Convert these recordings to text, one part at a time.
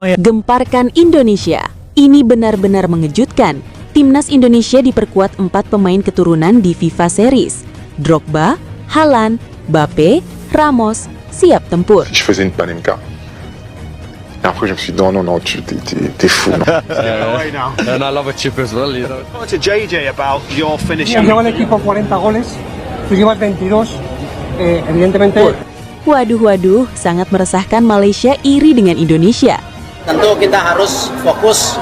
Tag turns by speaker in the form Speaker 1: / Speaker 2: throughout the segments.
Speaker 1: Gemparkan Indonesia. Ini benar-benar mengejutkan. Timnas Indonesia diperkuat 4 pemain keturunan di FIFA Series. Drogba, Haaland, Mbappé, Ramos, siap tempur.
Speaker 2: Je faisais une panenka. Et après, je me suis dit, non, t'es fou. Non.
Speaker 3: And I love a chip as well, you know.
Speaker 4: To JJ about your finishing.
Speaker 5: Lleva el equipo 40 goles, tú llevas 22. Evidentemente.
Speaker 1: Waduh, sangat meresahkan. Malaysia iri dengan Indonesia.
Speaker 6: Tentu kita harus fokus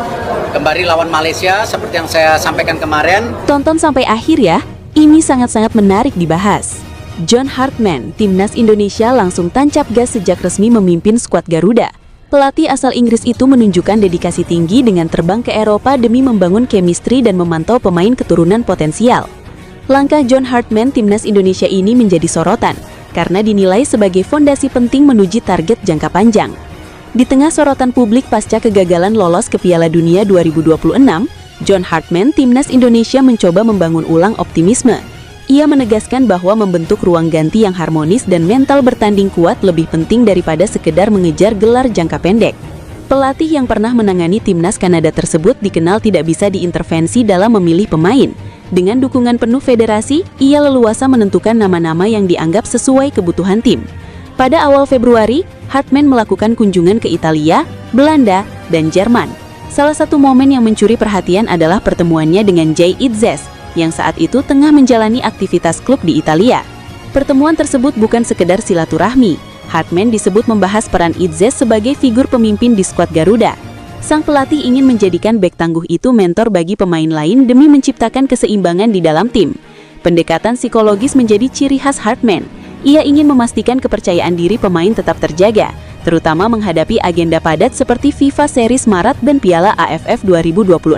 Speaker 6: kembali lawan Malaysia seperti yang saya sampaikan kemarin.
Speaker 1: Tonton sampai akhir ya, ini sangat-sangat menarik dibahas. John Hartman, Timnas Indonesia langsung tancap gas sejak resmi memimpin skuad Garuda. Pelatih asal Inggris itu menunjukkan dedikasi tinggi dengan terbang ke Eropa demi membangun chemistry dan memantau pemain keturunan potensial. Langkah John Hartman Timnas Indonesia ini menjadi sorotan, karena dinilai sebagai fondasi penting menuju target jangka panjang. Di tengah sorotan publik pasca kegagalan lolos ke Piala Dunia 2026, John Hartman Timnas Indonesia mencoba membangun ulang optimisme. Ia menegaskan bahwa membentuk ruang ganti yang harmonis dan mental bertanding kuat lebih penting daripada sekedar mengejar gelar jangka pendek. Pelatih yang pernah menangani Timnas Kanada tersebut dikenal tidak bisa diintervensi dalam memilih pemain. Dengan dukungan penuh federasi, ia leluasa menentukan nama-nama yang dianggap sesuai kebutuhan tim. Pada awal Februari, Hartman melakukan kunjungan ke Italia, Belanda, dan Jerman. Salah satu momen yang mencuri perhatian adalah pertemuannya dengan Jay Itzes, yang saat itu tengah menjalani aktivitas klub di Italia. Pertemuan tersebut bukan sekedar silaturahmi. Hartman disebut membahas peran Itzes sebagai figur pemimpin di skuad Garuda. Sang pelatih ingin menjadikan bek tangguh itu mentor bagi pemain lain demi menciptakan keseimbangan di dalam tim. Pendekatan psikologis menjadi ciri khas Hartman. Ia ingin memastikan kepercayaan diri pemain tetap terjaga, terutama menghadapi agenda padat seperti FIFA Series Maret dan Piala AFF 2026.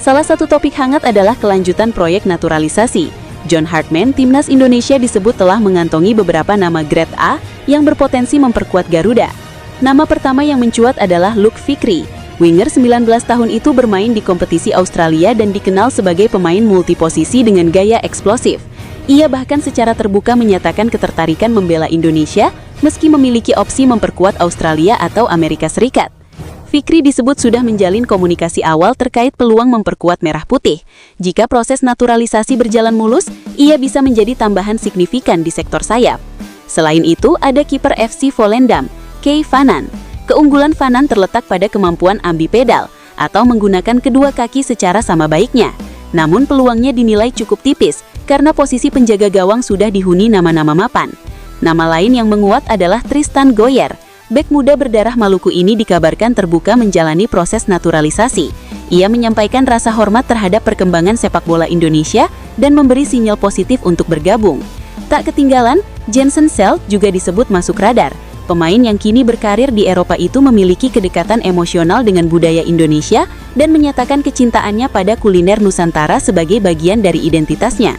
Speaker 1: Salah satu topik hangat adalah kelanjutan proyek naturalisasi. John Hartman Timnas Indonesia disebut telah mengantongi beberapa nama grade A yang berpotensi memperkuat Garuda. Nama pertama yang mencuat adalah Luke Fikri. Winger 19 tahun itu bermain di kompetisi Australia dan dikenal sebagai pemain multiposisi dengan gaya eksplosif. Ia bahkan secara terbuka menyatakan ketertarikan membela Indonesia meski memiliki opsi memperkuat Australia atau Amerika Serikat. Fikri disebut sudah menjalin komunikasi awal terkait peluang memperkuat Merah Putih. Jika proses naturalisasi berjalan mulus, ia bisa menjadi tambahan signifikan di sektor sayap. Selain itu, ada kiper FC Volendam, Kay Vanan. Keunggulan Vanan terletak pada kemampuan ambipedal atau menggunakan kedua kaki secara sama baiknya. Namun peluangnya dinilai cukup tipis karena posisi penjaga gawang sudah dihuni nama-nama mapan. Nama lain yang menguat adalah Tristan Goyer. Bek muda berdarah Maluku ini dikabarkan terbuka menjalani proses naturalisasi. Ia menyampaikan rasa hormat terhadap perkembangan sepak bola Indonesia dan memberi sinyal positif untuk bergabung. Tak ketinggalan, JensenSelt juga disebut masuk radar. Pemain yang kini berkarir di Eropa itu memiliki kedekatan emosional dengan budaya Indonesia dan menyatakan kecintaannya pada kuliner Nusantara sebagai bagian dari identitasnya.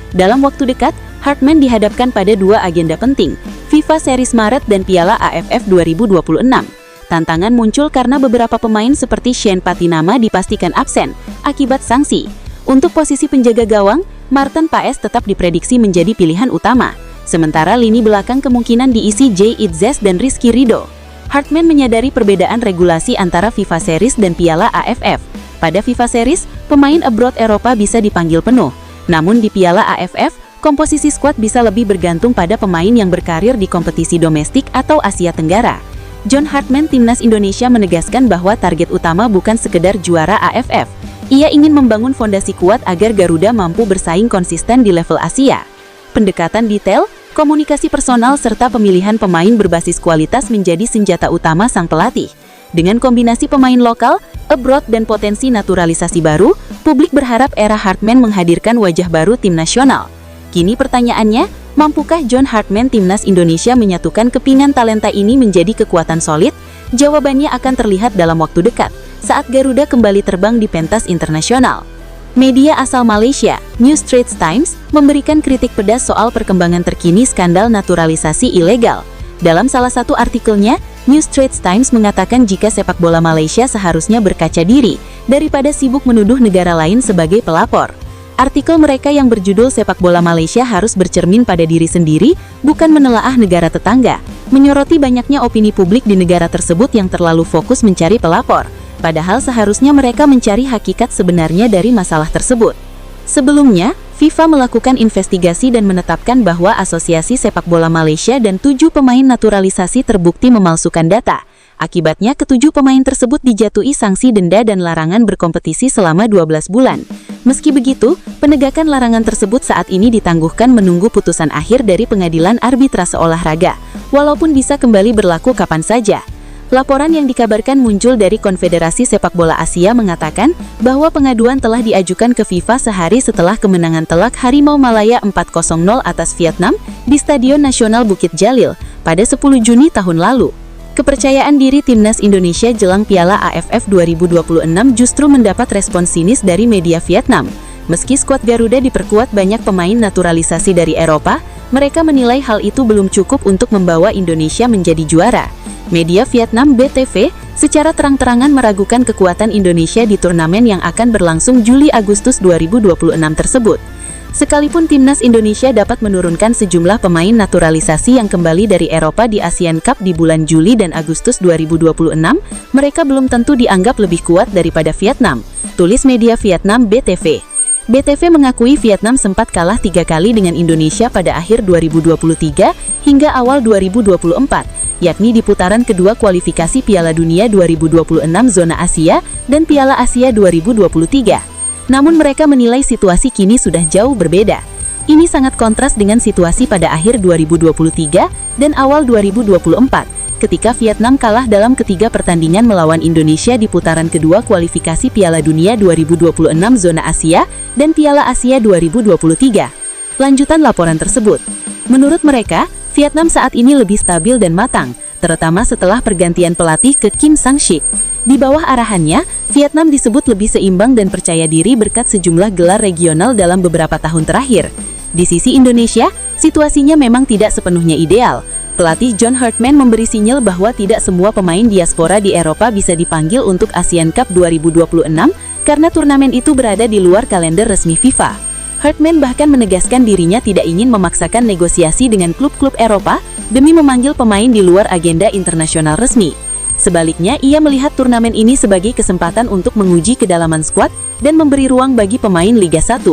Speaker 1: Dalam waktu dekat, Hartman dihadapkan pada dua agenda penting, FIFA Series Maret dan Piala AFF 2026. Tantangan muncul karena beberapa pemain seperti Shane Patinama dipastikan absen akibat sanksi. Untuk posisi penjaga gawang, Martin Paes tetap diprediksi menjadi pilihan utama. Sementara lini belakang kemungkinan diisi Jay Itzes dan Rizky Ridho. Hartman menyadari perbedaan regulasi antara FIFA Series dan Piala AFF. Pada FIFA Series, pemain abroad Eropa bisa dipanggil penuh. Namun di Piala AFF, komposisi skuad bisa lebih bergantung pada pemain yang berkarir di kompetisi domestik atau Asia Tenggara. John Hartman Timnas Indonesia menegaskan bahwa target utama bukan sekedar juara AFF. Ia ingin membangun fondasi kuat agar Garuda mampu bersaing konsisten di level Asia. Pendekatan detail, komunikasi personal serta pemilihan pemain berbasis kualitas menjadi senjata utama sang pelatih. Dengan kombinasi pemain lokal, abroad dan potensi naturalisasi baru, publik berharap era Hartman menghadirkan wajah baru tim nasional. Kini pertanyaannya, mampukah John Hartman Timnas Indonesia menyatukan kepingan talenta ini menjadi kekuatan solid? Jawabannya akan terlihat dalam waktu dekat, saat Garuda kembali terbang di pentas internasional. Media asal Malaysia, New Straits Times, memberikan kritik pedas soal perkembangan terkini skandal naturalisasi ilegal. Dalam salah satu artikelnya, New Straits Times mengatakan jika sepak bola Malaysia seharusnya berkaca diri, daripada sibuk menuduh negara lain sebagai pelapor. Artikel mereka yang berjudul Sepak Bola Malaysia harus bercermin pada diri sendiri, bukan menelaah negara tetangga, menyoroti banyaknya opini publik di negara tersebut yang terlalu fokus mencari pelapor, padahal seharusnya mereka mencari hakikat sebenarnya dari masalah tersebut. Sebelumnya, FIFA melakukan investigasi dan menetapkan bahwa Asosiasi Sepak Bola Malaysia dan 7 pemain naturalisasi terbukti memalsukan data. Akibatnya, ke-7 pemain tersebut dijatuhi sanksi denda dan larangan berkompetisi selama 12 bulan. Meski begitu, penegakan larangan tersebut saat ini ditangguhkan menunggu putusan akhir dari Pengadilan Arbitrase Olahraga, walaupun bisa kembali berlaku kapan saja. Laporan yang dikabarkan muncul dari Konfederasi Sepak Bola Asia mengatakan bahwa pengaduan telah diajukan ke FIFA sehari setelah kemenangan telak Harimau Malaya 4-0 atas Vietnam di Stadion Nasional Bukit Jalil pada 10 Juni tahun lalu. Kepercayaan diri timnas Indonesia jelang Piala AFF 2026 justru mendapat respon sinis dari media Vietnam. Meski skuad Garuda diperkuat banyak pemain naturalisasi dari Eropa, mereka menilai hal itu belum cukup untuk membawa Indonesia menjadi juara. Media Vietnam BTV secara terang-terangan meragukan kekuatan Indonesia di turnamen yang akan berlangsung Juli-Agustus 2026 tersebut. Sekalipun timnas Indonesia dapat menurunkan sejumlah pemain naturalisasi yang kembali dari Eropa di Asian Cup di bulan Juli dan Agustus 2026, mereka belum tentu dianggap lebih kuat daripada Vietnam, tulis media Vietnam BTV. BTV mengakui Vietnam sempat kalah 3 kali dengan Indonesia pada akhir 2023 hingga awal 2024, yakni di putaran kedua kualifikasi Piala Dunia 2026 Zona Asia dan Piala Asia 2023. Namun mereka menilai situasi kini sudah jauh berbeda. Ini sangat kontras dengan situasi pada akhir 2023 dan awal 2024, ketika Vietnam kalah dalam ketiga pertandingan melawan Indonesia di putaran kedua kualifikasi Piala Dunia 2026 Zona Asia dan Piala Asia 2023. Lanjutan laporan tersebut. Menurut mereka, Vietnam saat ini lebih stabil dan matang, terutama setelah pergantian pelatih ke Kim Sang-sik. Di bawah arahannya, Vietnam disebut lebih seimbang dan percaya diri berkat sejumlah gelar regional dalam beberapa tahun terakhir. Di sisi Indonesia, situasinya memang tidak sepenuhnya ideal. Pelatih John Hartman memberi sinyal bahwa tidak semua pemain diaspora di Eropa bisa dipanggil untuk Asian Cup 2026 karena turnamen itu berada di luar kalender resmi FIFA. Hartman bahkan menegaskan dirinya tidak ingin memaksakan negosiasi dengan klub-klub Eropa demi memanggil pemain di luar agenda internasional resmi. Sebaliknya, ia melihat turnamen ini sebagai kesempatan untuk menguji kedalaman skuad dan memberi ruang bagi pemain Liga 1.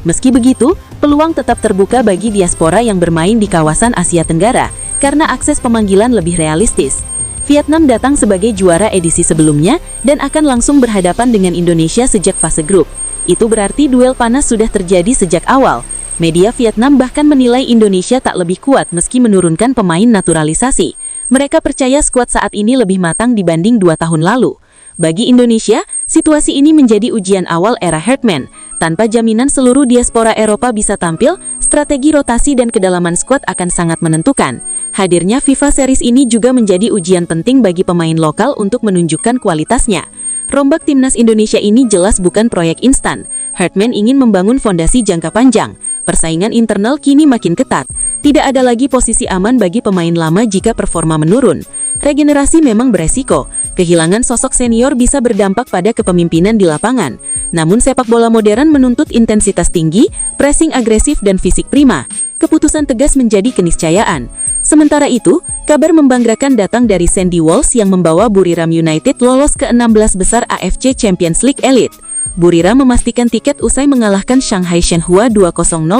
Speaker 1: Meski begitu, peluang tetap terbuka bagi diaspora yang bermain di kawasan Asia Tenggara karena akses pemanggilan lebih realistis. Vietnam datang sebagai juara edisi sebelumnya dan akan langsung berhadapan dengan Indonesia sejak fase grup. Itu berarti duel panas sudah terjadi sejak awal. Media Vietnam bahkan menilai Indonesia tak lebih kuat meski menurunkan pemain naturalisasi. Mereka percaya skuad saat ini lebih matang dibanding 2 tahun lalu. Bagi Indonesia, situasi ini menjadi ujian awal era Hartman. Tanpa jaminan seluruh diaspora Eropa bisa tampil, strategi rotasi dan kedalaman skuad akan sangat menentukan. Hadirnya FIFA Series ini juga menjadi ujian penting bagi pemain lokal untuk menunjukkan kualitasnya. Rombak timnas Indonesia ini jelas bukan proyek instan. Hartman ingin membangun fondasi jangka panjang. Persaingan internal kini makin ketat. Tidak ada lagi posisi aman bagi pemain lama jika performa menurun. Regenerasi memang beresiko. Kehilangan sosok senior bisa berdampak pada kepemimpinan di lapangan. Namun sepak bola modern menuntut intensitas tinggi, pressing agresif dan fisik prima. Keputusan tegas menjadi keniscayaan. Sementara itu, kabar membanggakan datang dari Sandy Walsh yang membawa Buriram United lolos ke 16 besar AFC Champions League Elite. Buriram memastikan tiket usai mengalahkan Shanghai Shenhua 2-0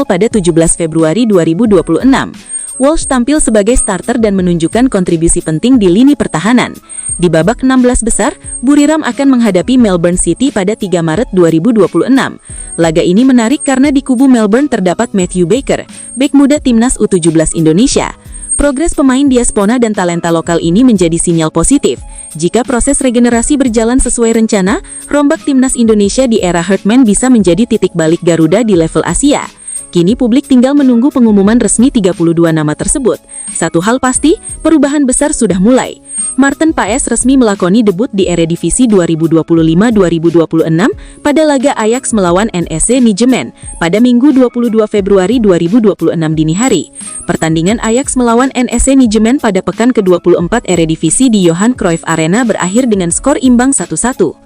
Speaker 1: pada 17 Februari 2026. Walsh tampil sebagai starter dan menunjukkan kontribusi penting di lini pertahanan. Di babak 16 besar, Buriram akan menghadapi Melbourne City pada 3 Maret 2026. Laga ini menarik karena di kubu Melbourne terdapat Matthew Baker, bek muda timnas U17 Indonesia. Progres pemain diaspora dan talenta lokal ini menjadi sinyal positif. Jika proses regenerasi berjalan sesuai rencana, rombak timnas Indonesia di era Hartman bisa menjadi titik balik Garuda di level Asia. Kini publik tinggal menunggu pengumuman resmi 32 nama tersebut. Satu hal pasti, perubahan besar sudah mulai. Maarten Paes resmi melakoni debut di Eredivisie 2025-2026 pada laga Ajax melawan NEC Nijmegen pada Minggu 22 Februari 2026 dini hari. Pertandingan Ajax melawan NEC Nijmegen pada pekan ke-24 Eredivisie di Johan Cruyff Arena berakhir dengan skor imbang 1-1.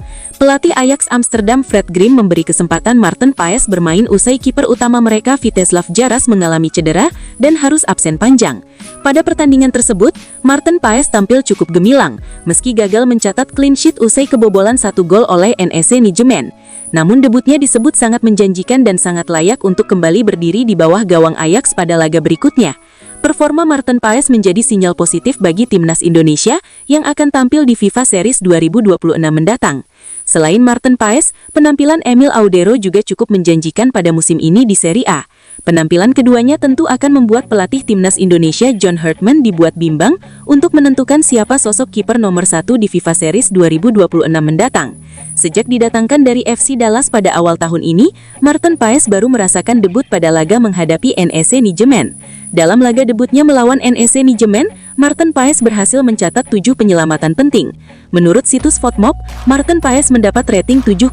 Speaker 1: Pelatih Ajax Amsterdam Fred Grim memberi kesempatan Maarten Paes bermain usai kiper utama mereka Vítězslav Jaras mengalami cedera dan harus absen panjang. Pada pertandingan tersebut, Maarten Paes tampil cukup gemilang, meski gagal mencatat clean sheet usai kebobolan 1 gol oleh NEC Nijmegen. Namun debutnya disebut sangat menjanjikan dan sangat layak untuk kembali berdiri di bawah gawang Ajax pada laga berikutnya. Performa Maarten Paes menjadi sinyal positif bagi timnas Indonesia yang akan tampil di FIFA Series 2026 mendatang. Selain Maarten Paes, penampilan Emil Audero juga cukup menjanjikan pada musim ini di Serie A. Penampilan keduanya tentu akan membuat pelatih timnas Indonesia John Hartman dibuat bimbang untuk menentukan siapa sosok kiper nomor 1 di FIFA Series 2026 mendatang. Sejak didatangkan dari FC Dallas pada awal tahun ini, Maarten Paes baru merasakan debut pada laga menghadapi NEC Nijmegen. Dalam laga debutnya melawan NEC Nijmegen, Maarten Paes berhasil mencatat 7 penyelamatan penting. Menurut situs Fotmob, Maarten Paes mendapat rating 7,6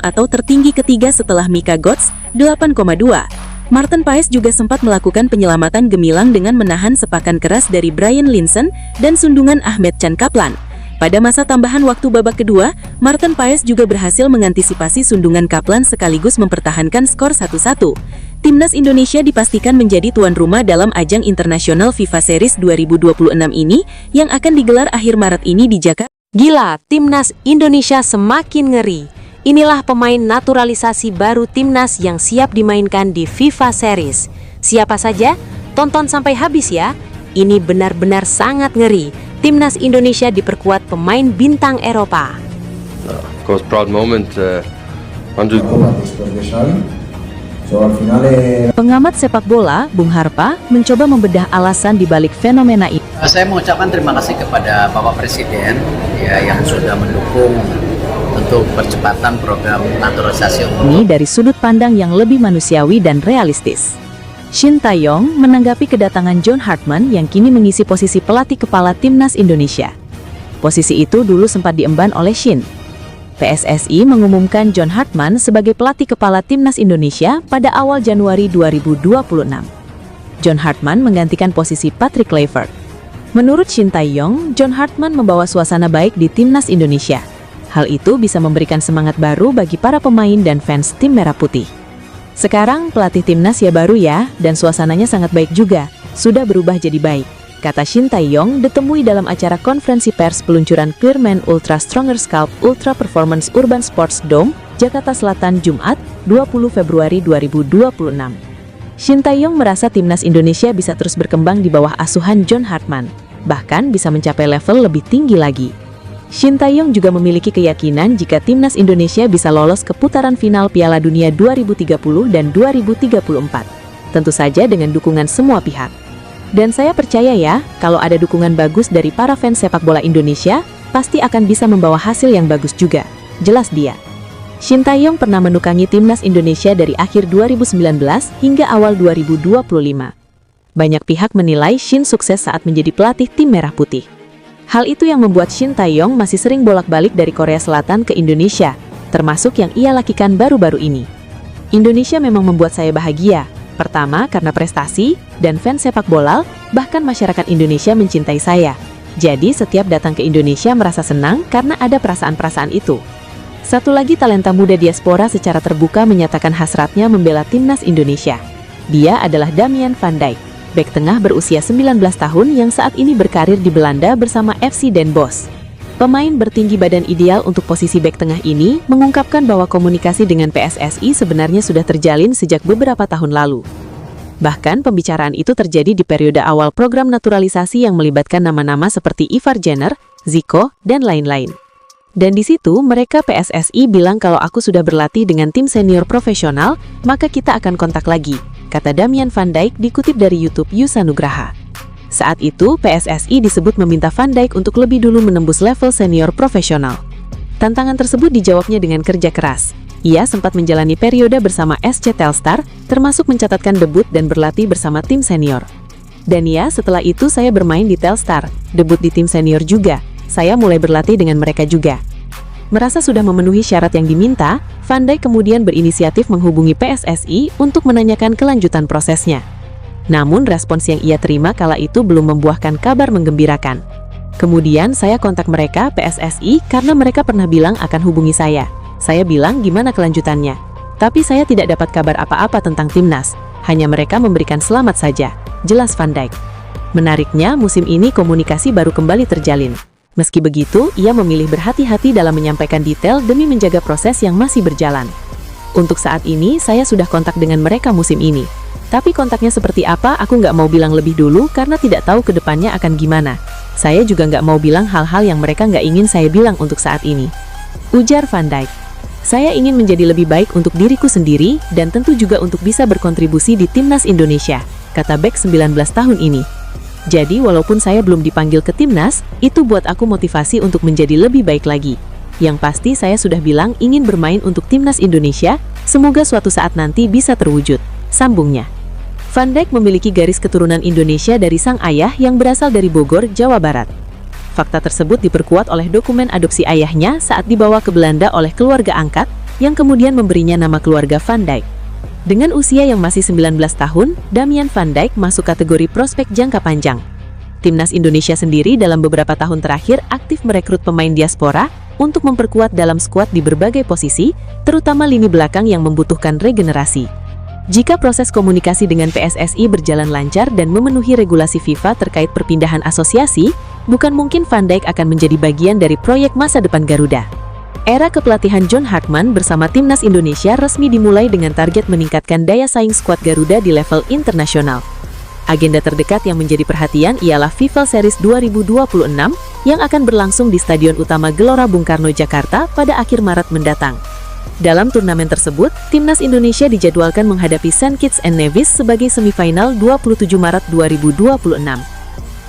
Speaker 1: atau tertinggi ketiga setelah Mika Götze, 8,2. Maarten Paes juga sempat melakukan penyelamatan gemilang dengan menahan sepakan keras dari Brian Linssen dan sundungan Ahmed Chan Kaplan. Pada masa tambahan waktu babak kedua, Maarten Paes juga berhasil mengantisipasi sundungan Kaplan sekaligus mempertahankan skor 1-1. Timnas Indonesia dipastikan menjadi tuan rumah dalam ajang internasional FIFA Series 2026 ini yang akan digelar akhir Maret ini di Jakarta.
Speaker 7: Gila, Timnas Indonesia semakin ngeri. Inilah pemain naturalisasi baru Timnas yang siap dimainkan di FIFA Series. Siapa saja? Tonton sampai habis ya. Ini benar-benar sangat ngeri. Timnas Indonesia diperkuat pemain bintang Eropa.
Speaker 3: Of course, proud moment. 100.
Speaker 1: Pengamat sepak bola, Bung Harpa, mencoba membedah alasan dibalik fenomena ini.
Speaker 6: Saya mengucapkan terima kasih kepada Bapak Presiden ya, yang sudah mendukung untuk percepatan program naturalisasi
Speaker 1: Ini dari sudut pandang yang lebih manusiawi dan realistis. Shin Tae-yong menanggapi kedatangan John Hartman yang kini mengisi posisi pelatih kepala Timnas Indonesia. Posisi itu dulu sempat diemban oleh Shin. PSSI mengumumkan John Hartman sebagai pelatih kepala Timnas Indonesia pada awal Januari 2026. John Hartman menggantikan posisi Patrick Kluivert. Menurut Shin Tae-yong, John Hartman membawa suasana baik di Timnas Indonesia. Hal itu bisa memberikan semangat baru bagi para pemain dan fans tim Merah Putih. Sekarang pelatih timnas ya baru ya, dan suasananya sangat baik juga, sudah berubah jadi baik, kata Shin Tae-yong ditemui dalam acara konferensi pers peluncuran Clearman Ultra Stronger Sculpt Ultra Performance Urban Sports Dome, Jakarta Selatan, Jumat, 20 Februari 2026. Shin Tae-yong merasa timnas Indonesia bisa terus berkembang di bawah asuhan John Hartman, bahkan bisa mencapai level lebih tinggi lagi. Shin Tae-yong juga memiliki keyakinan jika timnas Indonesia bisa lolos ke putaran final Piala Dunia 2030 dan 2034. Tentu saja dengan dukungan semua pihak. Dan saya percaya ya, kalau ada dukungan bagus dari para fans sepak bola Indonesia, pasti akan bisa membawa hasil yang bagus juga. Jelas dia. Shin Tae-yong pernah menukangi timnas Indonesia dari akhir 2019 hingga awal 2025. Banyak pihak menilai Shin sukses saat menjadi pelatih tim Merah Putih. Hal itu yang membuat Shin Tae-yong masih sering bolak-balik dari Korea Selatan ke Indonesia, termasuk yang ia lakukan baru-baru ini. Indonesia memang membuat saya bahagia. Pertama, karena prestasi, dan fans sepak bola, bahkan masyarakat Indonesia mencintai saya. Jadi, setiap datang ke Indonesia merasa senang karena ada perasaan-perasaan itu. Satu lagi, talenta muda diaspora secara terbuka menyatakan hasratnya membela timnas Indonesia. Dia adalah Damian van Dijk, bek tengah berusia 19 tahun yang saat ini berkarir di Belanda bersama FC Den Bosch. Pemain bertinggi badan ideal untuk posisi bek tengah ini mengungkapkan bahwa komunikasi dengan PSSI sebenarnya sudah terjalin sejak beberapa tahun lalu. Bahkan pembicaraan itu terjadi di periode awal program naturalisasi yang melibatkan nama-nama seperti Ivar Jenner, Zico, dan lain-lain. Dan di situ mereka PSSI bilang kalau aku sudah berlatih dengan tim senior profesional, maka kita akan kontak lagi, kata Damian van Dijk dikutip dari YouTube Yusa Nugraha. Saat itu, PSSI disebut meminta Van Dijk untuk lebih dulu menembus level senior profesional. Tantangan tersebut dijawabnya dengan kerja keras. Ia sempat menjalani periode bersama SC Telstar, termasuk mencatatkan debut dan berlatih bersama tim senior. Dan ya, setelah itu saya bermain di Telstar, debut di tim senior juga. Saya mulai berlatih dengan mereka juga. Merasa sudah memenuhi syarat yang diminta, Van Dijk kemudian berinisiatif menghubungi PSSI untuk menanyakan kelanjutan prosesnya. Namun respons yang ia terima kala itu belum membuahkan kabar menggembirakan. Kemudian saya kontak mereka PSSI karena mereka pernah bilang akan hubungi saya. Saya bilang gimana kelanjutannya. Tapi saya tidak dapat kabar apa-apa tentang timnas. Hanya mereka memberikan selamat saja. Jelas Van Dijk. Menariknya, musim ini komunikasi baru kembali terjalin. Meski begitu, ia memilih berhati-hati dalam menyampaikan detail demi menjaga proses yang masih berjalan. Untuk saat ini, saya sudah kontak dengan mereka musim ini. Tapi kontaknya seperti apa, aku nggak mau bilang lebih dulu karena tidak tahu ke depannya akan gimana. Saya juga nggak mau bilang hal-hal yang mereka nggak ingin saya bilang untuk saat ini. Ujar Van Dijk. Saya ingin menjadi lebih baik untuk diriku sendiri dan tentu juga untuk bisa berkontribusi di timnas Indonesia, kata bek 19 tahun ini. Jadi walaupun saya belum dipanggil ke timnas, itu buat aku motivasi untuk menjadi lebih baik lagi. Yang pasti saya sudah bilang ingin bermain untuk timnas Indonesia, semoga suatu saat nanti bisa terwujud, sambungnya. Van Dijk memiliki garis keturunan Indonesia dari sang ayah yang berasal dari Bogor, Jawa Barat. Fakta tersebut diperkuat oleh dokumen adopsi ayahnya saat dibawa ke Belanda oleh keluarga angkat, yang kemudian memberinya nama keluarga Van Dijk. Dengan usia yang masih 19 tahun, Damian Van Dijk masuk kategori prospek jangka panjang. Timnas Indonesia sendiri dalam beberapa tahun terakhir aktif merekrut pemain diaspora untuk memperkuat dalam skuad di berbagai posisi, terutama lini belakang yang membutuhkan regenerasi. Jika proses komunikasi dengan PSSI berjalan lancar dan memenuhi regulasi FIFA terkait perpindahan asosiasi, bukan mungkin Van Dijk akan menjadi bagian dari proyek masa depan Garuda. Era kepelatihan John Hartman bersama timnas Indonesia resmi dimulai dengan target meningkatkan daya saing skuad Garuda di level internasional. Agenda terdekat yang menjadi perhatian ialah FIFA Series 2026 yang akan berlangsung di Stadion Utama Gelora Bung Karno, Jakarta pada akhir Maret mendatang. Dalam turnamen tersebut, timnas Indonesia dijadwalkan menghadapi St. Kitts and Nevis sebagai semifinal 27 Maret 2026.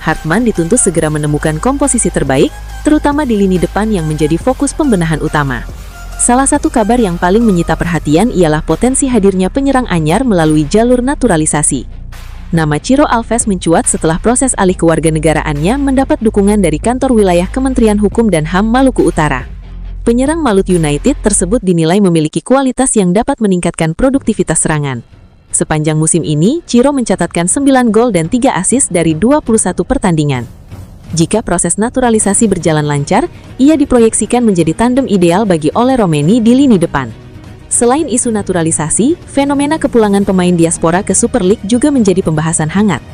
Speaker 1: Hartman dituntut segera menemukan komposisi terbaik, terutama di lini depan yang menjadi fokus pembenahan utama. Salah satu kabar yang paling menyita perhatian ialah potensi hadirnya penyerang anyar melalui jalur naturalisasi. Nama Ciro Alves mencuat setelah proses alih kewarganegaraannya mendapat dukungan dari kantor wilayah Kementerian Hukum dan HAM Maluku Utara. Penyerang Malut United tersebut dinilai memiliki kualitas yang dapat meningkatkan produktivitas serangan. Sepanjang musim ini, Ciro mencatatkan 9 gol dan 3 assist dari 21 pertandingan. Jika proses naturalisasi berjalan lancar, ia diproyeksikan menjadi tandem ideal bagi Ole Romeni di lini depan. Selain isu naturalisasi, fenomena kepulangan pemain diaspora ke Super League juga menjadi pembahasan hangat.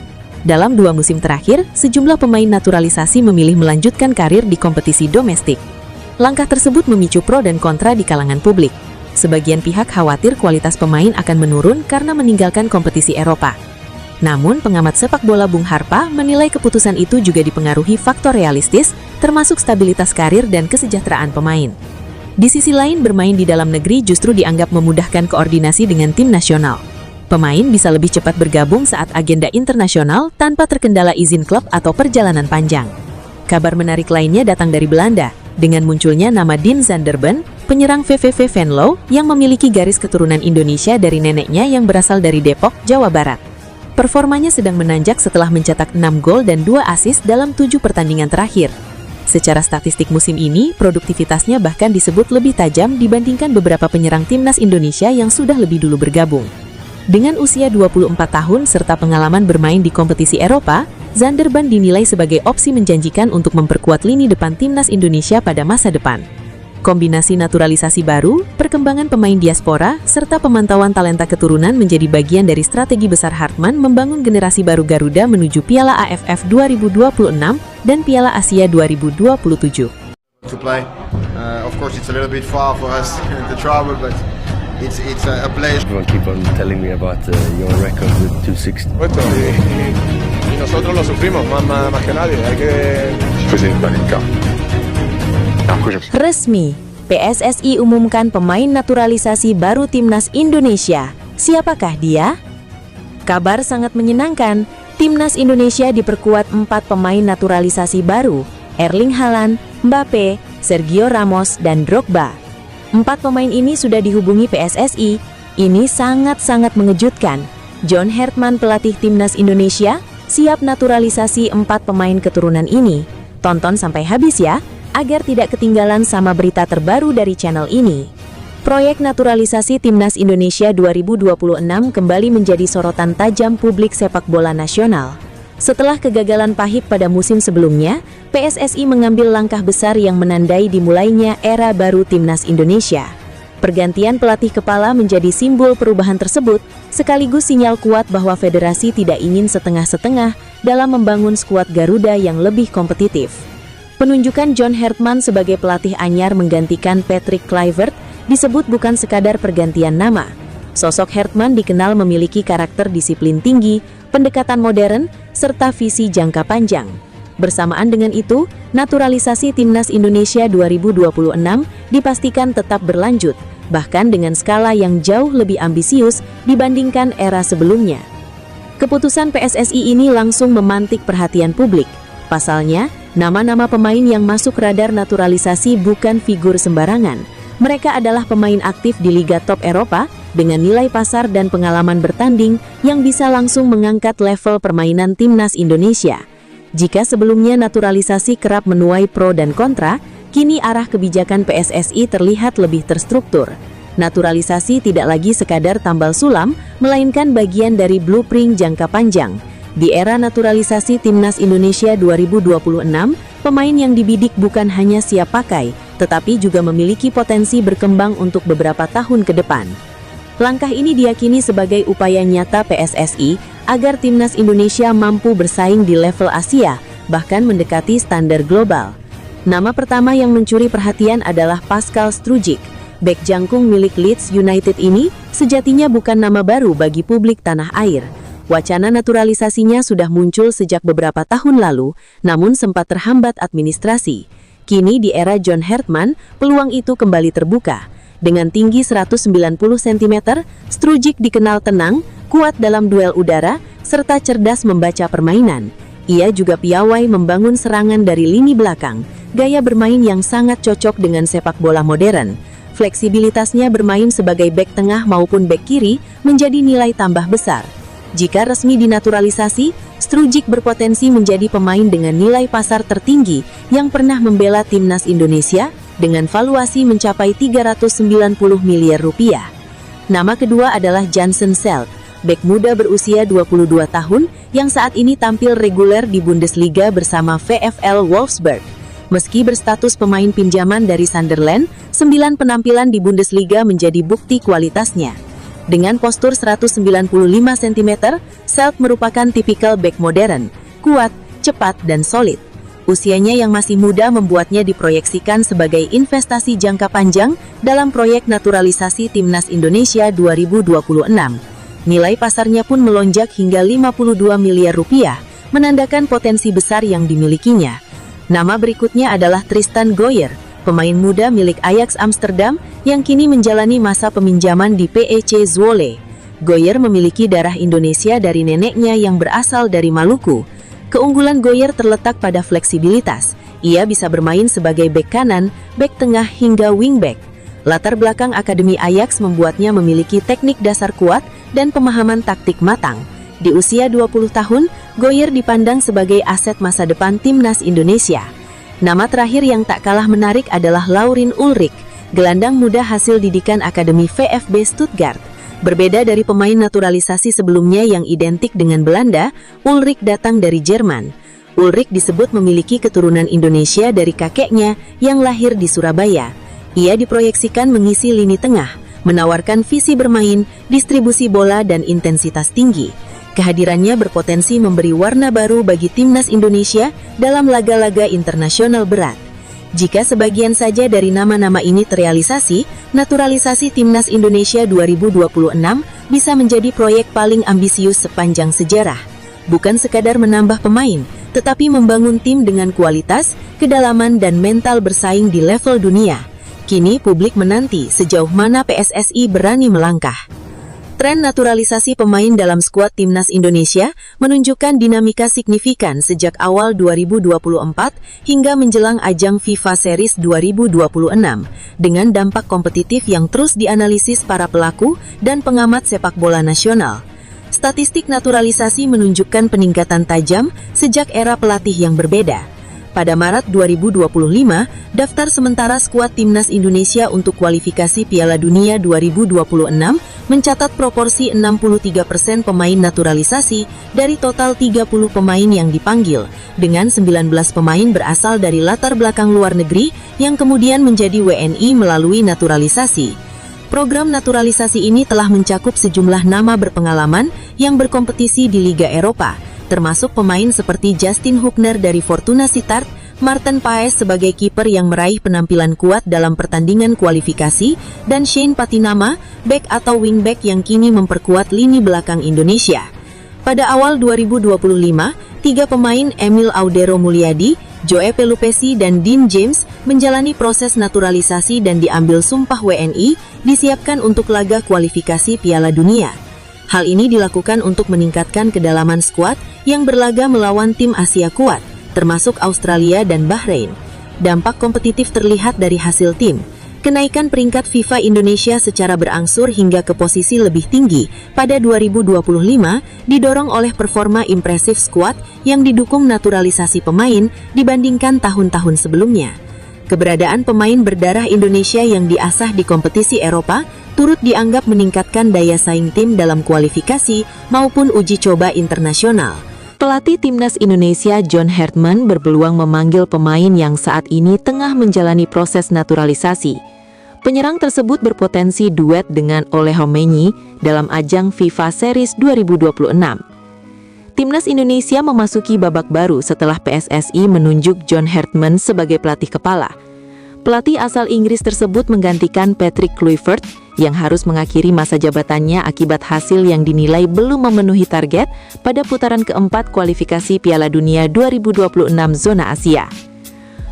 Speaker 1: Dalam 2 musim terakhir, sejumlah pemain naturalisasi memilih melanjutkan karir di kompetisi domestik. Langkah tersebut memicu pro dan kontra di kalangan publik. Sebagian pihak khawatir kualitas pemain akan menurun karena meninggalkan kompetisi Eropa. Namun, pengamat sepak bola Bung Harpa menilai keputusan itu juga dipengaruhi faktor realistis, termasuk stabilitas karir dan kesejahteraan pemain. Di sisi lain, bermain di dalam negeri justru dianggap memudahkan koordinasi dengan tim nasional. Pemain bisa lebih cepat bergabung saat agenda internasional tanpa terkendala izin klub atau perjalanan panjang. Kabar menarik lainnya datang dari Belanda, dengan munculnya nama Dean Zanderban, penyerang VVV Venlo yang memiliki garis keturunan Indonesia dari neneknya yang berasal dari Depok, Jawa Barat. Performanya sedang menanjak setelah mencetak 6 gol dan 2 assist dalam 7 pertandingan terakhir. Secara statistik musim ini, produktivitasnya bahkan disebut lebih tajam dibandingkan beberapa penyerang timnas Indonesia yang sudah lebih dulu bergabung. Dengan usia 24 tahun serta pengalaman bermain di kompetisi Eropa, Zanderban dinilai sebagai opsi menjanjikan untuk memperkuat lini depan timnas Indonesia pada masa depan. Kombinasi naturalisasi baru, perkembangan pemain diaspora, serta pemantauan talenta keturunan menjadi bagian dari strategi besar Hartman membangun generasi baru Garuda menuju Piala AFF 2026 dan Piala Asia 2027.
Speaker 8: To play, of course it's a little bit far for us to travel, but it's a place.
Speaker 3: Everyone keep on telling me about your record with 260.
Speaker 8: Y nosotros lo sufrimos más que nadie. Hay que.
Speaker 2: Je faisais une balle de quart. Et après, je me suis
Speaker 1: Resmi, PSSI umumkan pemain naturalisasi baru timnas Indonesia. Siapakah dia? Kabar sangat menyenangkan. Timnas Indonesia diperkuat 4 pemain naturalisasi baru, Erling Haaland, Mbappe, Sergio Ramos, dan Drogba. 4 pemain ini sudah dihubungi PSSI. Ini sangat-sangat mengejutkan. John Hartman, pelatih timnas Indonesia, siap naturalisasi 4 pemain keturunan ini. Tonton sampai habis ya, agar tidak ketinggalan sama berita terbaru dari channel ini. Proyek naturalisasi Timnas Indonesia 2026 kembali menjadi sorotan tajam publik sepak bola nasional. Setelah kegagalan pahit pada musim sebelumnya, PSSI mengambil langkah besar yang menandai dimulainya era baru Timnas Indonesia. Pergantian pelatih kepala menjadi simbol perubahan tersebut, sekaligus sinyal kuat bahwa federasi tidak ingin setengah-setengah dalam membangun skuad Garuda yang lebih kompetitif. Penunjukan John Hartman sebagai pelatih anyar menggantikan Patrick Kluivert disebut bukan sekadar pergantian nama. Sosok Hartman dikenal memiliki karakter disiplin tinggi, pendekatan modern, serta visi jangka panjang. Bersamaan dengan itu, naturalisasi Timnas Indonesia 2026 dipastikan tetap berlanjut, bahkan dengan skala yang jauh lebih ambisius dibandingkan era sebelumnya. Keputusan PSSI ini langsung memantik perhatian publik. Pasalnya, nama-nama pemain yang masuk radar naturalisasi bukan figur sembarangan. Mereka adalah pemain aktif di Liga Top Eropa dengan nilai pasar dan pengalaman bertanding yang bisa langsung mengangkat level permainan Timnas Indonesia. Jika sebelumnya naturalisasi kerap menuai pro dan kontra, kini arah kebijakan PSSI terlihat lebih terstruktur. Naturalisasi tidak lagi sekadar tambal sulam, melainkan bagian dari blueprint jangka panjang. Di era naturalisasi Timnas Indonesia 2026, pemain yang dibidik bukan hanya siap pakai, tetapi juga memiliki potensi berkembang untuk beberapa tahun ke depan. Langkah ini diyakini sebagai upaya nyata PSSI agar Timnas Indonesia mampu bersaing di level Asia, bahkan mendekati standar global. Nama pertama yang mencuri perhatian adalah Pascal Strujic. Bek jangkung milik Leeds United ini sejatinya bukan nama baru bagi publik tanah air. Wacana naturalisasinya sudah muncul sejak beberapa tahun lalu, namun sempat terhambat administrasi. Kini di era John Hartman, peluang itu kembali terbuka. Dengan tinggi 190 cm, Strujic dikenal tenang, kuat dalam duel udara, serta cerdas membaca permainan. Ia juga piawai membangun serangan dari lini belakang, gaya bermain yang sangat cocok dengan sepak bola modern. Fleksibilitasnya bermain sebagai bek tengah maupun bek kiri menjadi nilai tambah besar. Jika resmi dinaturalisasi, Strujic berpotensi menjadi pemain dengan nilai pasar tertinggi yang pernah membela Timnas Indonesia dengan valuasi mencapai 390 miliar rupiah. Nama kedua adalah Jansen Selk, bek muda berusia 22 tahun yang saat ini tampil reguler di Bundesliga bersama VfL Wolfsburg. Meski berstatus pemain pinjaman dari Sunderland, 9 penampilan di Bundesliga menjadi bukti kualitasnya. Dengan postur 195 cm, Selk merupakan tipikal bek modern, kuat, cepat, dan solid. Usianya yang masih muda membuatnya diproyeksikan sebagai investasi jangka panjang dalam proyek naturalisasi Timnas Indonesia 2026. Nilai pasarnya pun melonjak hingga 52 miliar rupiah, menandakan potensi besar yang dimilikinya. Nama berikutnya adalah Tristan Goyer, pemain muda milik Ajax Amsterdam yang kini menjalani masa peminjaman di PEC Zwolle. Goyer memiliki darah Indonesia dari neneknya yang berasal dari Maluku. Keunggulan Goyer terletak pada fleksibilitas. Ia bisa bermain sebagai bek kanan, bek tengah hingga wingback. Latar belakang Akademi Ajax membuatnya memiliki teknik dasar kuat dan pemahaman taktik matang. Di usia 20 tahun, Goyer dipandang sebagai aset masa depan Timnas Indonesia. Nama terakhir yang tak kalah menarik adalah Laurin Ulrich, gelandang muda hasil didikan Akademi VfB Stuttgart. Berbeda dari pemain naturalisasi sebelumnya yang identik dengan Belanda, Ulrich datang dari Jerman. Ulrich disebut memiliki keturunan Indonesia dari kakeknya yang lahir di Surabaya. Ia diproyeksikan mengisi lini tengah, menawarkan visi bermain, distribusi bola, dan intensitas tinggi. Kehadirannya berpotensi memberi warna baru bagi Timnas Indonesia dalam laga-laga internasional berat. Jika sebagian saja dari nama-nama ini terrealisasi, naturalisasi Timnas Indonesia 2026 bisa menjadi proyek paling ambisius sepanjang sejarah. Bukan sekadar menambah pemain, tetapi membangun tim dengan kualitas, kedalaman, dan mental bersaing di level dunia. Kini publik menanti sejauh mana PSSI berani melangkah. Tren naturalisasi pemain dalam skuad Timnas Indonesia menunjukkan dinamika signifikan sejak awal 2024 hingga menjelang ajang FIFA Series 2026, dengan dampak kompetitif yang terus dianalisis para pelaku dan pengamat sepak bola nasional. Statistik naturalisasi menunjukkan peningkatan tajam sejak era pelatih yang berbeda.
Speaker 9: Pada Maret 2025, daftar sementara skuad timnas Indonesia untuk kualifikasi Piala Dunia 2026 mencatat proporsi 63% pemain naturalisasi dari total 30 pemain yang dipanggil, dengan 19 pemain berasal dari latar belakang luar negeri yang kemudian menjadi WNI melalui naturalisasi. Program naturalisasi ini telah mencakup sejumlah nama berpengalaman yang berkompetisi di Liga Eropa, termasuk pemain seperti Justin Hubner dari Fortuna Sittard, Martin Paes sebagai kiper yang meraih penampilan kuat dalam pertandingan kualifikasi, dan Shane Patinama, bek atau wingback yang kini memperkuat lini belakang Indonesia. Pada awal 2025, 3 pemain Emil Audero Mulyadi, Joe Pelupesi, dan Dean James menjalani proses naturalisasi dan diambil sumpah WNI disiapkan untuk laga kualifikasi Piala Dunia. Hal ini dilakukan untuk meningkatkan kedalaman skuad yang berlaga melawan tim Asia kuat, termasuk Australia dan Bahrain. Dampak kompetitif terlihat dari hasil tim. Kenaikan peringkat FIFA Indonesia secara berangsur hingga ke posisi lebih tinggi pada 2025 didorong oleh performa impresif skuad yang didukung naturalisasi pemain dibandingkan tahun-tahun sebelumnya. Keberadaan pemain berdarah Indonesia yang diasah di kompetisi Eropa turut dianggap meningkatkan daya saing tim dalam kualifikasi maupun uji coba internasional.
Speaker 1: Pelatih Timnas Indonesia John Hartman berpeluang memanggil pemain yang saat ini tengah menjalani proses naturalisasi. Penyerang tersebut berpotensi duet dengan Ole Homeni dalam ajang FIFA Series 2026. Timnas Indonesia memasuki babak baru setelah PSSI menunjuk John Hartman sebagai pelatih kepala. Pelatih asal Inggris tersebut menggantikan Patrick Kluivert yang harus mengakhiri masa jabatannya akibat hasil yang dinilai belum memenuhi target pada putaran keempat kualifikasi Piala Dunia 2026 zona Asia.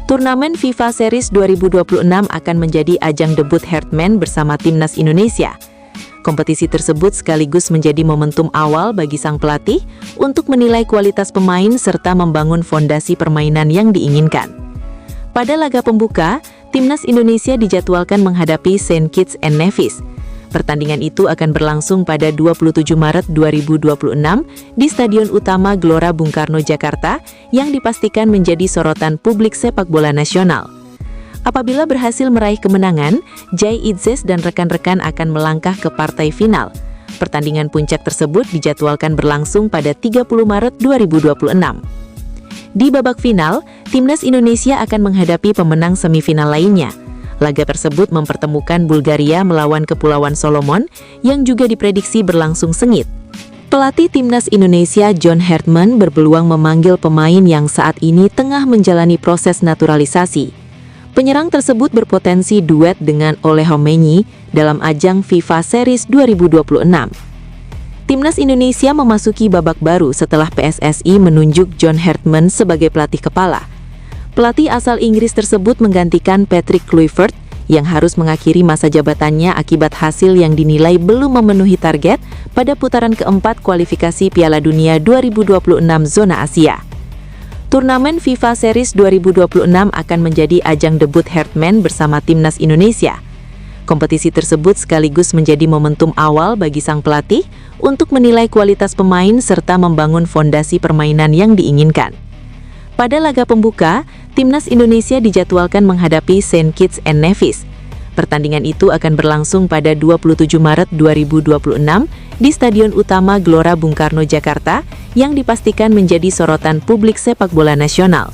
Speaker 1: Turnamen FIFA Series 2026 akan menjadi ajang debut Hartman bersama Timnas Indonesia. Kompetisi tersebut sekaligus menjadi momentum awal bagi sang pelatih untuk menilai kualitas pemain serta membangun fondasi permainan yang diinginkan. Pada laga pembuka, Timnas Indonesia dijadwalkan menghadapi St. Kitts and Nevis. Pertandingan itu akan berlangsung pada 27 Maret 2026 di Stadion Utama Gelora Bung Karno, Jakarta, yang dipastikan menjadi sorotan publik sepak bola nasional. Apabila berhasil meraih kemenangan, Jai Idzes dan rekan-rekan akan melangkah ke partai final. Pertandingan puncak tersebut dijadwalkan berlangsung pada 30 Maret 2026. Di babak final, Timnas Indonesia akan menghadapi pemenang semifinal lainnya. Laga tersebut mempertemukan Bulgaria melawan Kepulauan Solomon yang juga diprediksi berlangsung sengit. Pelatih Timnas Indonesia John Hartman berpeluang memanggil pemain yang saat ini tengah menjalani proses naturalisasi. Penyerang tersebut berpotensi duet dengan Ole Homeni dalam ajang FIFA Series 2026. Timnas Indonesia memasuki babak baru setelah PSSI menunjuk John Hartman sebagai pelatih kepala. Pelatih asal Inggris tersebut menggantikan Patrick Kluivert yang harus mengakhiri masa jabatannya akibat hasil yang dinilai belum memenuhi target pada putaran keempat kualifikasi Piala Dunia 2026 zona Asia. Turnamen FIFA Series 2026 akan menjadi ajang debut Hartman bersama Timnas Indonesia. Kompetisi tersebut sekaligus menjadi momentum awal bagi sang pelatih untuk menilai kualitas pemain serta membangun fondasi permainan yang diinginkan. Pada laga pembuka, Timnas Indonesia dijadwalkan menghadapi St. Kitts and Nevis. Pertandingan itu akan berlangsung pada 27 Maret 2026 di Stadion Utama Gelora Bung Karno, Jakarta, yang dipastikan menjadi sorotan publik sepak bola nasional.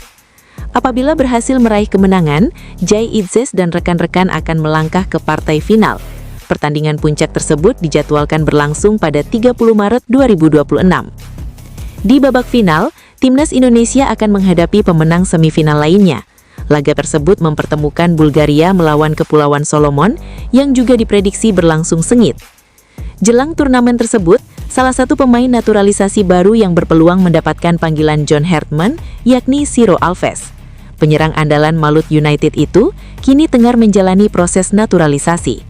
Speaker 1: Apabila berhasil meraih kemenangan, Jai Idzes dan rekan-rekan akan melangkah ke partai final. Pertandingan puncak tersebut dijadwalkan berlangsung pada 30 Maret 2026. Di babak final, Timnas Indonesia akan menghadapi pemenang semifinal lainnya. Laga tersebut mempertemukan Bulgaria melawan Kepulauan Solomon yang juga diprediksi berlangsung sengit. Jelang turnamen tersebut, salah satu pemain naturalisasi baru yang berpeluang mendapatkan panggilan John Hartman yakni Ciro Alves. Penyerang andalan Malut United itu kini tengah menjalani proses naturalisasi.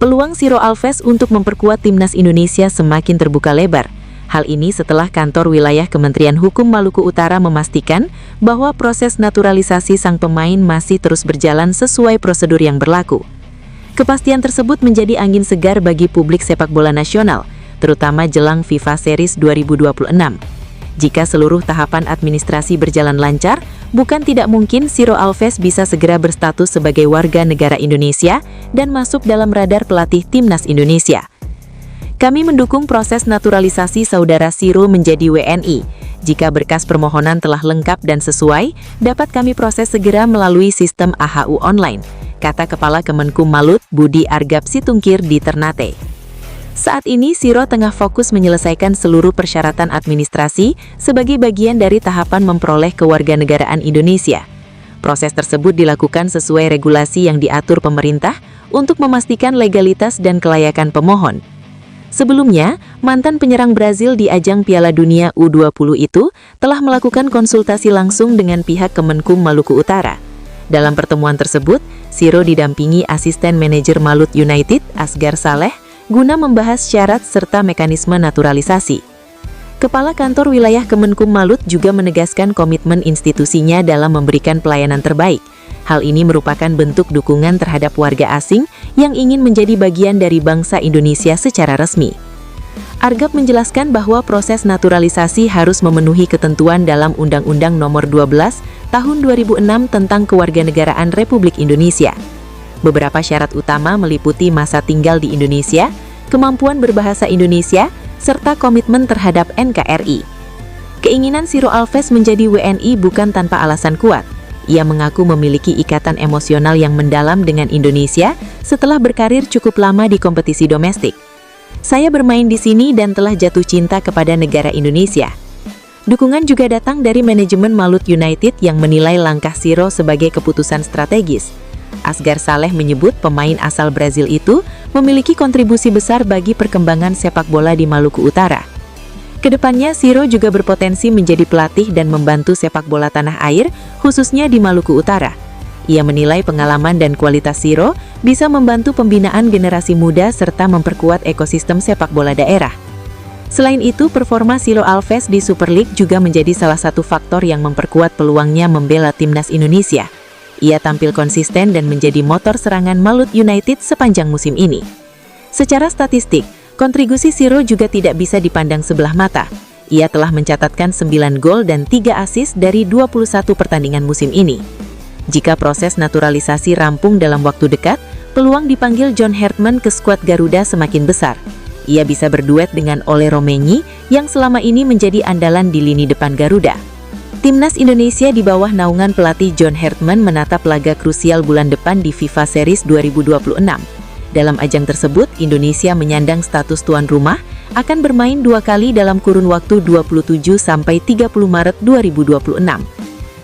Speaker 1: Peluang Ciro Alves untuk memperkuat Timnas Indonesia semakin terbuka lebar. Hal ini setelah kantor wilayah Kementerian Hukum Maluku Utara memastikan bahwa proses naturalisasi sang pemain masih terus berjalan sesuai prosedur yang berlaku. Kepastian tersebut menjadi angin segar bagi publik sepak bola nasional, terutama jelang FIFA Series 2026. Jika seluruh tahapan administrasi berjalan lancar, bukan tidak mungkin Ciro Alves bisa segera berstatus sebagai warga negara Indonesia dan masuk dalam radar pelatih Timnas Indonesia. Kami mendukung proses naturalisasi saudara Ciro menjadi WNI. Jika berkas permohonan telah lengkap dan sesuai, dapat kami proses segera melalui sistem AHU online, kata Kepala Kemenkumham Budi Argap Situngkir di Ternate. Saat ini, Ciro tengah fokus menyelesaikan seluruh persyaratan administrasi sebagai bagian dari tahapan memperoleh kewarganegaraan Indonesia. Proses tersebut dilakukan sesuai regulasi yang diatur pemerintah untuk memastikan legalitas dan kelayakan pemohon. Sebelumnya, mantan penyerang Brazil di ajang Piala Dunia U20 itu telah melakukan konsultasi langsung dengan pihak Kemenkum Maluku Utara. Dalam pertemuan tersebut, Ciro didampingi asisten manajer Malut United, Asgar Saleh, guna membahas syarat serta mekanisme naturalisasi. Kepala Kantor Wilayah Kemenkum Malut juga menegaskan komitmen institusinya dalam memberikan pelayanan terbaik. Hal ini merupakan bentuk dukungan terhadap warga asing yang ingin menjadi bagian dari bangsa Indonesia secara resmi. Argap menjelaskan bahwa proses naturalisasi harus memenuhi ketentuan dalam Undang-Undang Nomor 12 Tahun 2006 tentang Kewarganegaraan Republik Indonesia. Beberapa syarat utama meliputi masa tinggal di Indonesia, kemampuan berbahasa Indonesia, serta komitmen terhadap NKRI. Keinginan Ciro Alves menjadi WNI bukan tanpa alasan kuat. Ia mengaku memiliki ikatan emosional yang mendalam dengan Indonesia setelah berkarir cukup lama di kompetisi domestik. Saya bermain di sini dan telah jatuh cinta kepada negara Indonesia. Dukungan juga datang dari manajemen Malut United yang menilai langkah Ciro sebagai keputusan strategis. Asgar Saleh menyebut pemain asal Brazil itu memiliki kontribusi besar bagi perkembangan sepak bola di Maluku Utara. Kedepannya, Ciro juga berpotensi menjadi pelatih dan membantu sepak bola tanah air, khususnya di Maluku Utara. Ia menilai pengalaman dan kualitas Ciro bisa membantu pembinaan generasi muda serta memperkuat ekosistem sepak bola daerah. Selain itu, performa Ciro Alves di Super League juga menjadi salah satu faktor yang memperkuat peluangnya membela Timnas Indonesia. Ia tampil konsisten dan menjadi motor serangan Malut United sepanjang musim ini. Secara statistik, kontribusi Ciro juga tidak bisa dipandang sebelah mata. Ia telah mencatatkan 9 gol dan 3 assist dari 21 pertandingan musim ini. Jika proses naturalisasi rampung dalam waktu dekat, peluang dipanggil John Hartman ke skuad Garuda semakin besar. Ia bisa berduet dengan Ole Romagnoli yang selama ini menjadi andalan di lini depan Garuda. Timnas Indonesia di bawah naungan pelatih John Hartman menatap laga krusial bulan depan di FIFA Series 2026. Dalam ajang tersebut, Indonesia menyandang status tuan rumah, akan bermain 2 kali dalam kurun waktu 27 sampai 30 Maret 2026.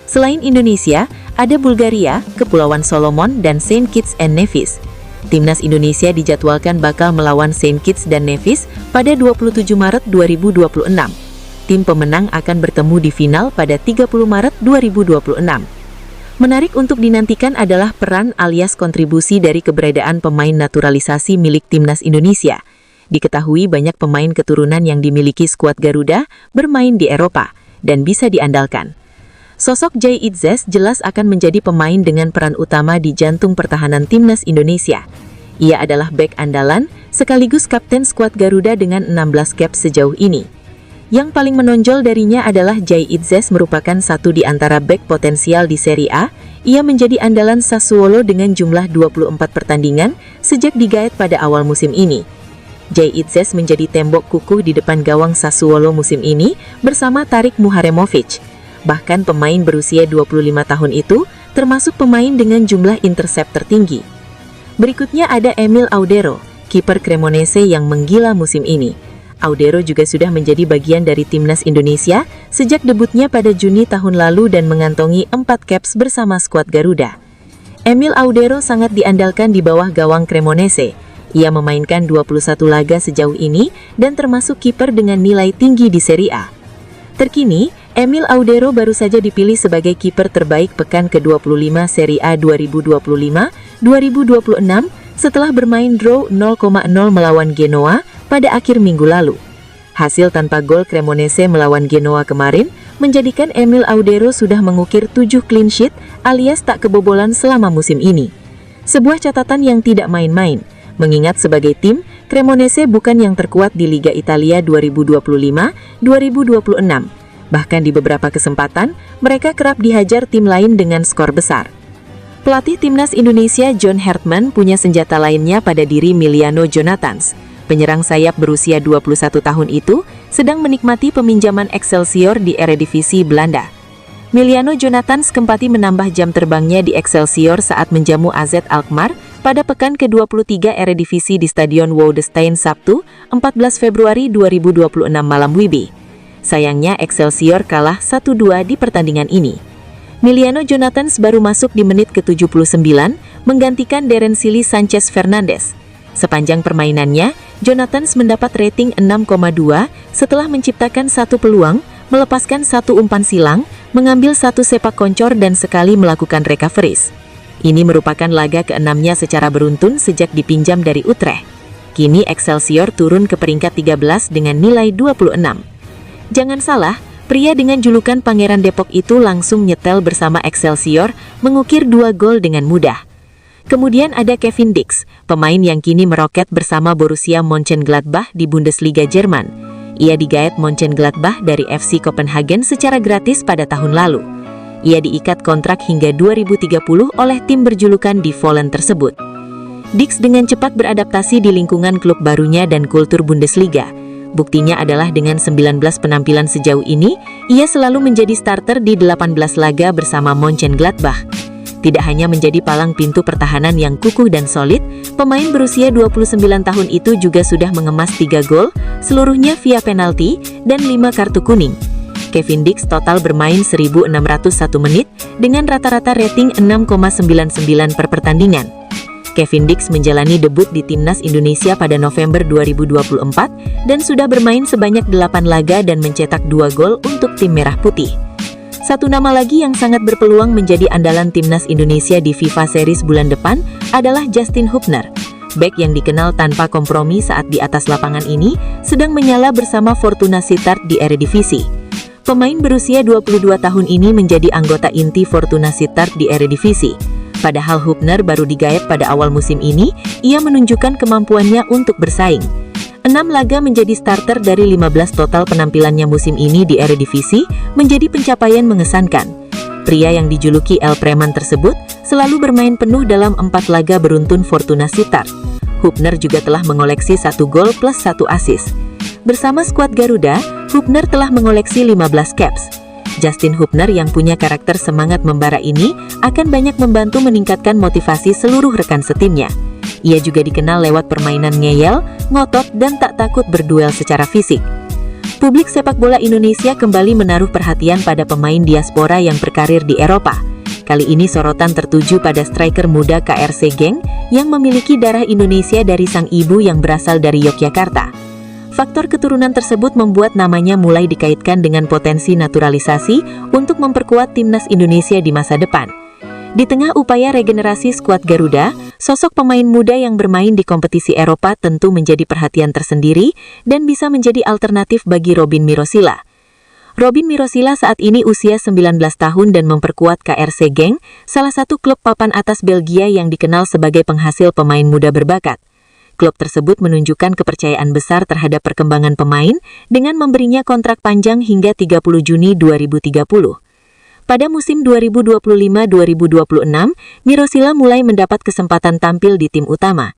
Speaker 1: Selain Indonesia, ada Bulgaria, Kepulauan Solomon, dan Saint Kitts and Nevis. Timnas Indonesia dijadwalkan bakal melawan Saint Kitts dan Nevis pada 27 Maret 2026. Tim pemenang akan bertemu di final pada 30 Maret 2026. Menarik untuk dinantikan adalah peran alias kontribusi dari keberadaan pemain naturalisasi milik Timnas Indonesia. Diketahui banyak pemain keturunan yang dimiliki skuad Garuda bermain di Eropa dan bisa diandalkan. Sosok Jay Itzes jelas akan menjadi pemain dengan peran utama di jantung pertahanan Timnas Indonesia. Ia adalah bek andalan sekaligus kapten skuad Garuda dengan 16 cap sejauh ini. Yang paling menonjol darinya adalah Jay Itzes merupakan satu di antara bek potensial di Serie A. Ia menjadi andalan Sassuolo dengan jumlah 24 pertandingan sejak digaet pada awal musim ini. Jay Itzes menjadi tembok kukuh di depan gawang Sassuolo musim ini bersama Tarik Muharemovic. Bahkan pemain berusia 25 tahun itu termasuk pemain dengan jumlah intercept tertinggi. Berikutnya ada Emil Audero, kiper Cremonese yang menggila musim ini. Audero juga sudah menjadi bagian dari Timnas Indonesia sejak debutnya pada Juni tahun lalu dan mengantongi 4 caps bersama skuad Garuda. Emil Audero sangat diandalkan di bawah gawang Cremonese. Ia memainkan 21 laga sejauh ini dan termasuk kiper dengan nilai tinggi di Serie A. Terkini, Emil Audero baru saja dipilih sebagai kiper terbaik pekan ke-25 Serie A 2025-2026 setelah bermain draw 0,0 melawan Genoa pada akhir minggu lalu. Hasil tanpa gol Cremonese melawan Genoa kemarin menjadikan Emil Audero sudah mengukir 7 clean sheet alias tak kebobolan selama musim ini. Sebuah catatan yang tidak main-main, mengingat sebagai tim, Cremonese bukan yang terkuat di Liga Italia 2025-2026.
Speaker 9: Bahkan di beberapa kesempatan, mereka kerap dihajar tim lain dengan skor besar. Pelatih timnas Indonesia John Hartman punya senjata lainnya pada diri Miliano Jonathans. Penyerang sayap berusia 21 tahun itu sedang menikmati peminjaman Excelsior di Eredivisie Belanda. Miliano Jonathans kembali menambah jam terbangnya di Excelsior saat menjamu AZ Alkmaar pada pekan ke-23 Eredivisie di Stadion Woudenstein Sabtu, 14 Februari 2026 malam WIB. Sayangnya Excelsior kalah 1-2 di pertandingan ini. Miliano Jonathans baru masuk di menit ke-79, menggantikan Darren Silly Sanchez Fernandes. Sepanjang permainannya, Jonathans mendapat rating 6,2 setelah menciptakan satu peluang, melepaskan satu umpan silang, mengambil satu sepak koncor dan sekali melakukan recoveries. Ini merupakan laga ke-6-nya secara beruntun sejak dipinjam dari Utrecht. Kini Excelsior turun ke peringkat 13 dengan nilai 26. Jangan salah, pria dengan julukan Pangeran Depok itu langsung nyetel bersama Excelsior, mengukir 2 gol dengan mudah. Kemudian ada Kevin Dix, pemain yang kini meroket bersama Borussia Mönchengladbach di Bundesliga Jerman. Ia digaet Mönchengladbach dari FC Copenhagen secara gratis pada tahun lalu. Ia diikat kontrak hingga 2030 oleh tim berjulukan Die Vollen tersebut. Dix dengan cepat beradaptasi di lingkungan klub barunya dan kultur Bundesliga. Buktinya adalah dengan 19 penampilan sejauh ini, ia selalu menjadi starter di 18 laga bersama Mönchengladbach. Tidak hanya menjadi palang pintu pertahanan yang kukuh dan solid, pemain berusia 29 tahun itu juga sudah mengemas 3 gol, seluruhnya via penalti, dan 5 kartu kuning. Kevin Dix total bermain 1.601 menit, dengan rata-rata rating 6,99 per pertandingan. Kevin Dix menjalani debut di Timnas Indonesia pada November 2024, dan sudah bermain sebanyak 8 laga dan mencetak 2 gol untuk tim Merah Putih. Satu nama lagi yang sangat berpeluang menjadi andalan Timnas Indonesia di FIFA Series bulan depan adalah Justin Hubner. Bek yang dikenal tanpa kompromi saat di atas lapangan ini sedang menyala bersama Fortuna Sittard di Eredivisie. Pemain berusia 22 tahun ini menjadi anggota inti Fortuna Sittard di Eredivisie. Padahal Hubner baru digaet pada awal musim ini, ia menunjukkan kemampuannya untuk bersaing. 6 laga menjadi starter dari 15 total penampilannya musim ini di Eredivisie menjadi pencapaian mengesankan. Pria yang dijuluki El Preman tersebut selalu bermain penuh dalam 4 laga beruntun Fortuna Sittard. Hubner juga telah mengoleksi 1 gol plus 1 assist. Bersama skuad Garuda, Hubner telah mengoleksi 15 caps. Justin Hubner yang punya karakter semangat membara ini akan banyak membantu meningkatkan motivasi seluruh rekan setimnya. Ia juga dikenal lewat permainan ngeyel, ngotot, dan tak takut berduel secara fisik. Publik sepak bola Indonesia kembali menaruh perhatian pada pemain diaspora yang berkarir di Eropa. Kali ini sorotan tertuju pada striker muda KRC Genk yang memiliki darah Indonesia dari sang ibu yang berasal dari Yogyakarta. Faktor keturunan tersebut membuat namanya mulai dikaitkan dengan potensi naturalisasi untuk memperkuat timnas Indonesia di masa depan. Di tengah upaya regenerasi skuad Garuda, sosok pemain muda yang bermain di kompetisi Eropa tentu menjadi perhatian tersendiri dan bisa menjadi alternatif bagi Robin Mirosila. Robin Mirosila saat ini usia 19 tahun dan memperkuat KRC Genk, salah satu klub papan atas Belgia yang dikenal sebagai penghasil pemain muda berbakat. Klub tersebut menunjukkan kepercayaan besar terhadap perkembangan pemain dengan memberinya kontrak panjang hingga 30 Juni 2030. Pada musim 2025-2026, Mirosila mulai mendapat kesempatan tampil di tim utama.